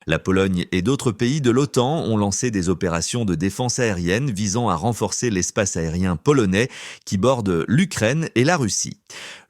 La Pologne et d'autres pays de l'OTAN ont lancé des opérations de défense aérienne visant à renforcer l'espace aérien polonais qui borde l'Ukraine et la Russie.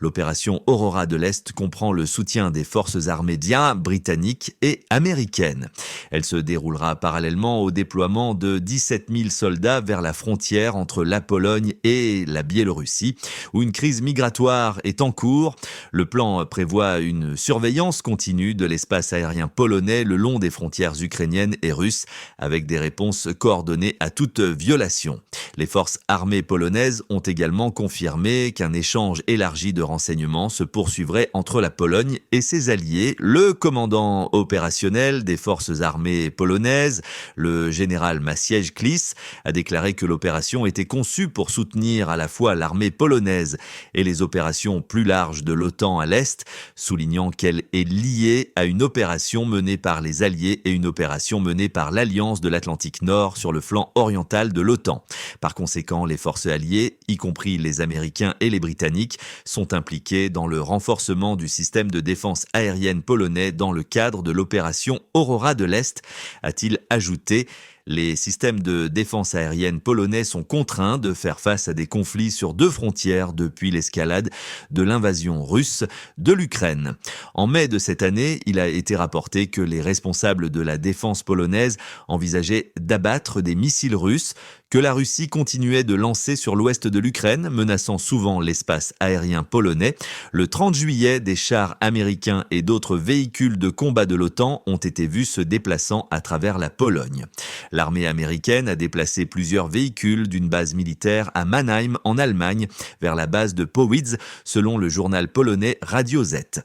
L'opération Aurora de l'Est comprend le soutien des forces armées britanniques et américaines. Elle se déroulera parallèlement au déploiement de 17 000 soldats vers la frontière entre la Pologne et la Biélorussie, où une crise migratoire est en cours. Le plan prévoit une surveillance continue de l'espace aérien polonais le long des frontières ukrainiennes et russes, avec des réponses coordonnées à toute violation. Les forces armées polonaises ont également confirmé qu'un échange élargi de renseignements se poursuivrait entre la Pologne et ses alliés. Le commandant opérationnel des forces armées polonaises, le général Maciej Klis, a déclaré que l'opération était conçue pour soutenir à la fois l'armée polonaise et les opérations plus larges de l'OTAN à l'Est, soulignant qu'elle est liée à une opération menée par les alliés et une opération menée par l'Alliance de l'Atlantique Nord sur le flanc oriental de l'OTAN. Par conséquent, les forces alliées, y compris les Américains et les Britanniques, sont impliquées dans le renforcement du système de défense aérienne polonais dans le cadre de l'opération Aurora de l'Est, a-t-il ajouté. Les systèmes de défense aérienne polonais sont contraints de faire face à des conflits sur deux frontières depuis l'escalade de l'invasion russe de l'Ukraine. En mai de cette année, il a été rapporté que les responsables de la défense polonaise envisageaient d'abattre des missiles russes que la Russie continuait de lancer sur l'ouest de l'Ukraine, menaçant souvent l'espace aérien polonais. Le 30 juillet, des chars américains et d'autres véhicules de combat de l'OTAN ont été vus se déplaçant à travers la Pologne. L'armée américaine a déplacé plusieurs véhicules d'une base militaire à Mannheim en Allemagne vers la base de Powidz, selon le journal polonais Radio Z.